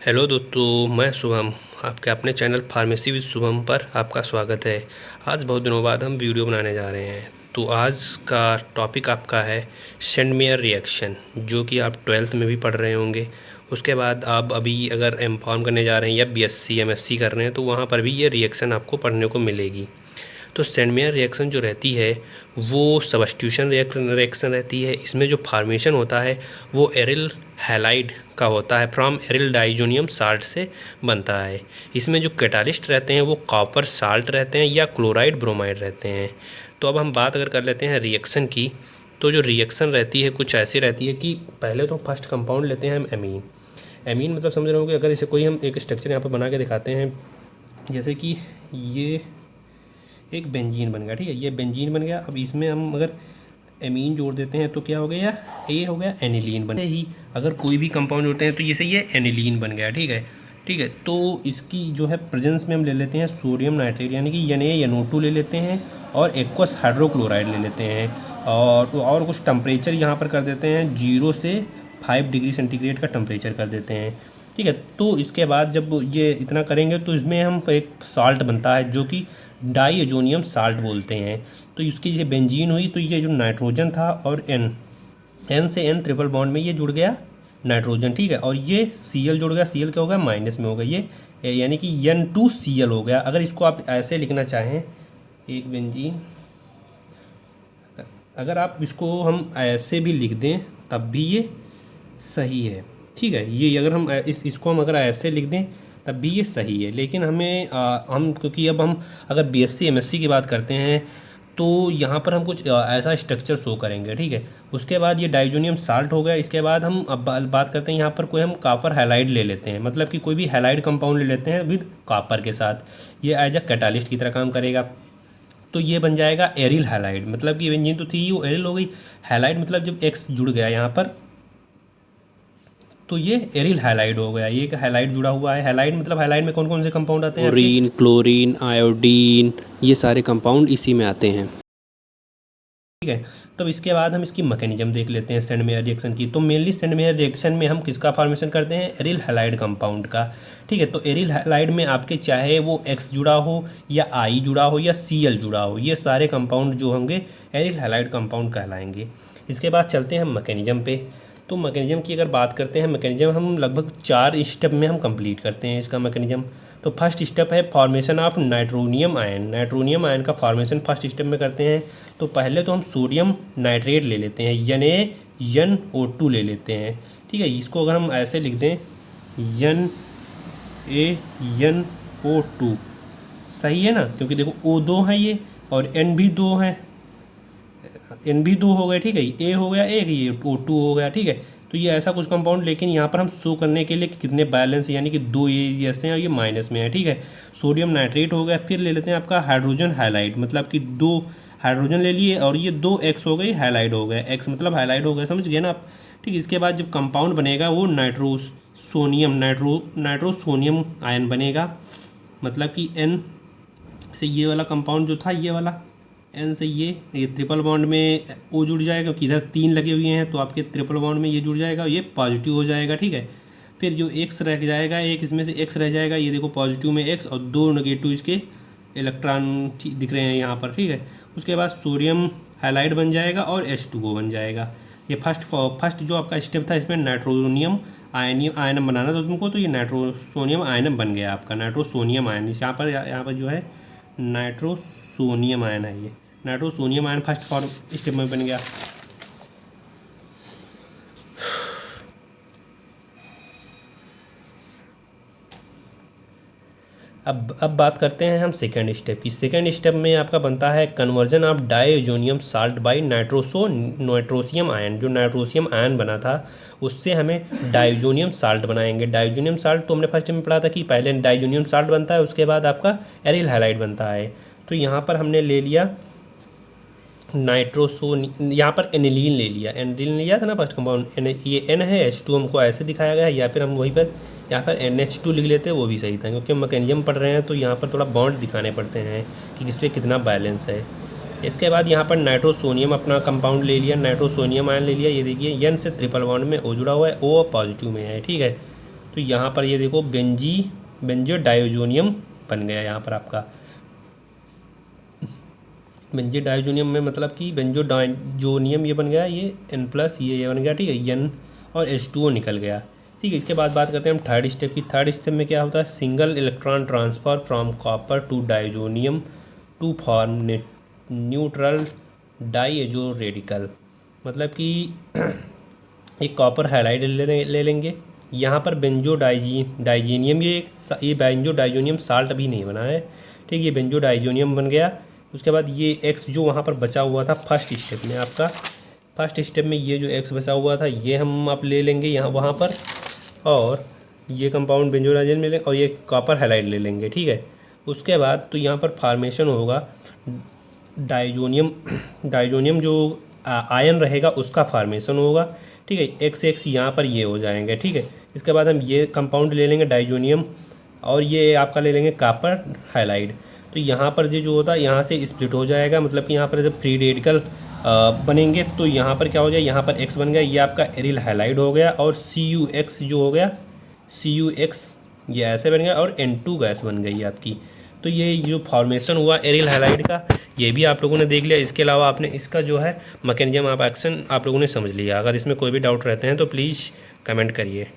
Hello दोस्तों, मैं शुभम। आपके अपने चैनल फार्मेसी विद शुभम पर आपका स्वागत है। आज बहुत दिनों बाद हम वीडियो बनाने जा रहे हैं। तो आज का टॉपिक आपका है सेंडमेयर रिएक्शन, जो कि आप 12th में भी पढ़ रहे होंगे। उसके बाद आप अभी अगर एमफॉर्म करने जा रहे हैं या बीएससी एमएससी कर रहे हैं तो वहाँ पर भी ये रिएक्शन आपको पढ़ने को मिलेगी। तो सेंडमेयर रिएक्शन जो रहती है वो सब्स्टिट्यूशन रिएक्शन रहती है। इसमें जो फॉर्मेशन होता है वो एरिल हैलाइड का होता है, फ्रॉम एरिल डाइजोनियम साल्ट से बनता है। इसमें जो कैटालिस्ट रहते हैं वो कॉपर साल्ट रहते हैं या क्लोराइड ब्रोमाइड रहते हैं। तो अब हम बात अगर कर लेते हैं रिएक्शन की, तो जो रिएक्शन रहती है कुछ ऐसी रहती है कि पहले तो फर्स्ट कंपाउंड लेते हैं हम एमीन। एमीन मतलब समझ रहे होंगे, अगर इसे कोई हम एक स्ट्रक्चर यहाँ पर बना के दिखाते हैं, जैसे कि ये एक बेंजीन बन गया। ठीक है, ये बेंजीन बन गया। अब इसमें हम अगर एमीन जोड़ देते हैं तो क्या हो गया, ये हो गया एनिलीन बन गया। ही अगर कोई भी कंपाउंड जोड़ते हैं तो जैसे ये एनिलीन बन गया। ठीक है, ठीक है। तो इसकी जो है प्रेजेंस में हम ले लेते हैं सोडियम नाइट्रेट यानी कि NaNO2 ले लेते हैं और एक्वस हाइड्रोक्लोराइड ले लेते हैं और कुछ टेम्परेचर यहाँ पर कर देते हैं 0 से 5 डिग्री सेंटीग्रेड का टेम्परेचर कर देते हैं। ठीक है, तो इसके बाद जब ये इतना करेंगे तो इसमें हम एक साल्ट बनता है जो कि डाइअजोनियम साल्ट बोलते हैं। तो इसकी ये बेंजीन हुई तो ये जो नाइट्रोजन था और एन से एन ट्रिपल बॉन्ड में ये जुड़ गया नाइट्रोजन। ठीक है, और ये Cl जुड़ गया। Cl क्या हो गया, माइनस में हो गया ये, यानी कि N2Cl हो गया। अगर इसको आप ऐसे लिखना चाहें, एक बेंजीन, अगर आप इसको हम ऐसे भी लिख दें तब भी ये सही है। ठीक है, ये अगर हम इसको हम अगर ऐसे लिख दें तब भी ये सही है। लेकिन हमें हम क्योंकि अब हम अगर बीएससी एमएससी की बात करते हैं तो यहाँ पर हम कुछ ऐसा स्ट्रक्चर शो करेंगे। ठीक है, उसके बाद ये डाइजोनियम साल्ट हो गया। इसके बाद हम अब बात करते हैं यहाँ पर कोई हम कॉपर हैलाइड ले लेते हैं, मतलब कि कोई भी हैलाइड कंपाउंड ले लेते हैं विद कॉपर के साथ। ये एज अ कैटालिस्ट की तरह काम करेगा। तो ये बन जाएगा एरिल हैलाइड, मतलब कि बेंजीन तो थी वो एरिल हो गई। हैलाइड मतलब जब एक्स जुड़ गया यहाँ पर तो ये एरिल हैलाइड हो गया। ये एक हैलाइड जुड़ा हुआ है। हैलाइड मतलब हैलाइड में कौन कौन से कंपाउंड आते हैं, क्लोरीन, क्लोरीन, आयोडीन, ये सारे कंपाउंड इसी में आते हैं। ठीक है, तो इसके बाद हम इसकी मैकेनिज्म देख लेते हैं सेंडमेयर रिएक्शन की। तो मेनली सेंडमेयर रिएक्शन में हम किसका फॉर्मेशन करते हैं, एरिल हैलाइड कंपाउंड का। ठीक है, तो एरिल हैलाइड में आपके चाहे वो X जुड़ा हो या I जुड़ा हो या Cl जुड़ा हो, ये सारे कंपाउंड जो होंगे एरिल हैलाइड कंपाउंड कहलाएंगे। इसके बाद चलते हैं हम मैकेनिज्म पे। तो मैकेनिज्म की अगर बात करते हैं, मैकेनिज्म हम लगभग 4 स्टेप में हम कंप्लीट करते हैं इसका मैकेनिज्म। तो फर्स्ट स्टेप है formation of nitronium ion. Nitronium ion का फॉर्मेशन फर्स्ट स्टेप में करते हैं। तो पहले तो हम सोडियम नाइट्रेट ले लेते हैं, NaNO2 ले लेते हैं। ठीक है, इसको अगर हम ऐसे लिख दें NaNO2, सही है ना, क्योंकि देखो O2 है ये और N भी 2 है, N भी 2 हो गए। ठीक है, A हो गया एक, ये O2 हो गया। ठीक है, तो ये ऐसा कुछ कंपाउंड, लेकिन यहाँ पर हम शो करने के लिए कि कितने बैलेंस, यानी कि 2 ये ऐसे हैं और ये माइनस में है। ठीक है, सोडियम नाइट्रेट हो गया। फिर ले लेते हैं आपका हाइड्रोजन हाइलाइड, मतलब कि 2 हाइड्रोजन ले लिए और ये 2 X हो गई, हाइलाइड हो गया। X मतलब हाइलाइड हो गया, समझ गए ना आप। ठीक, इसके बाद जब कंपाउंड बनेगा वो नाइट्रोसोनियम आयन बनेगा, मतलब कि N से ये वाला कंपाउंड जो था, ये वाला N से ये ट्रिपल बॉन्ड में O जुड़ जाएगा, क्योंकि इधर 3 लगे हुए हैं तो आपके ट्रिपल बॉन्ड में ये जुड़ जाएगा, ये पॉजिटिव हो जाएगा। ठीक है, फिर जो X रह जाएगा, एक इसमें से X रह जाएगा, ये देखो पॉजिटिव में X और 2 नेगेटिव इसके इलेक्ट्रॉन दिख रहे हैं यहाँ पर। ठीक है, उसके बाद सोडियम हाइलाइड बन जाएगा और H2O बन जाएगा। ये फर्स्ट जो आपका स्टेप था, इसमें नाइट्रोनियम आयनम बनाना था तुमको, तो ये नाइट्रोसोनियम आयनम बन गया आपका, नाइट्रोसोनियम आयन। यहाँ पर जो है नाइट्रोसोनियम आयन है, ये nitrosonium ion first form step में बन गया। अब बात करते हैं हम सेकेंड स्टेप की। सेकेंड स्टेप में आपका बनता है conversion of diazonium salt by nitrosonium ion. जो नाइट्रोसियम आयन बना था उससे हमें डाइअजोनियम साल्ट बनाएंगे। डाइअजोनियम साल्ट तो हमने फर्स्ट में पढ़ा था कि पहले डाइअजोनियम साल्ट बनता है, उसके बाद आपका एरिल हैलाइड बनता है। तो यहाँ पर हमने ले लिया यहाँ पर एनिलीन ले लिया, एनिलीन लिया था ना फर्स्ट कंपाउंड। ये N है, H2 हमको ऐसे दिखाया गया है, या फिर हम वहीं पर यहाँ पर NH2 लिख लेते हैं, वो भी सही था, क्योंकि हम मैकेनिज्म पढ़ रहे हैं तो यहाँ पर थोड़ा बॉन्ड दिखाने पड़ते हैं कि किस पे कितना बैलेंस है। इसके बाद यहाँ पर नाइट्रोसोनियम अपना कंपाउंड ले लिया, नाइट्रोसोनियम आयन ले लिया। ये देखिए N से ट्रिपल बॉन्ड में O जुड़ा हुआ है, O पॉजिटिव में है। ठीक है, तो यहाँ पर ये देखो बेंजो डाइजोनियम बन गया। यहाँ पर आपका बेंजो डाइजोनियम में मतलब कि बेंजो डाइजोनियम ये बन गया, ये N+ ये बन गया, ठीक है, N और H2O निकल गया, ठीक है। इसके बाद बात करते हैं हम थर्ड स्टेप की। थर्ड स्टेप में क्या होता है, single electron transfer from copper to diazonium to form neutral diazo radical. मतलब कि एक कॉपर हाइलाइड ले लेंगे। यहाँ पर बेंजो डाइजीनियम, ये बेंजो डाइजोनियम साल्ट अभी नहीं बना है, ठीक, ये बेंजो डाइजोनियम बन गया। उसके बाद ये X जो वहाँ पर बचा हुआ था फर्स्ट स्टेप में, आपका फर्स्ट स्टेप में ये जो X बचा हुआ था ये हम आप ले लेंगे यहाँ वहाँ पर, और ये कंपाउंड बेंजो डाइजीनियम ले लेंगे और ये कॉपर हाइलाइड ले लेंगे, ठीक है। उसके बाद तो यहाँ पर फार्मेशन होगा डाइजोनियम जो आयन रहेगा उसका फार्मेशन होगा, ठीक है। X यहाँ पर ये हो जाएंगे, ठीक है। इसके बाद हम ये कंपाउंड ले लेंगे डाइजोनियम और ये आपका ले लेंगे कॉपर हाइलाइड। तो यहाँ पर जो होता है यहाँ से स्प्लिट हो जाएगा, मतलब कि यहाँ पर जब फ्री रेडिकल बनेंगे तो यहाँ पर क्या हो जाए, यहाँ पर X बन गया, ये आपका एरिल हाइलाइड हो गया, और CuX जो हो गया, CuX ये ऐसे बन गया, और N2 गैस बन गई आपकी। तो ये जो फॉर्मेशन हुआ एरिल हाइलाइड का ये भी आप लोगों ने देख लिया। इसके अलावा आपने इसका जो है मैकेनिज्म ऑफ एक्शन आप लोगों ने समझ लिया। अगर इसमें कोई भी डाउट रहते हैं तो प्लीज़ कमेंट करिए।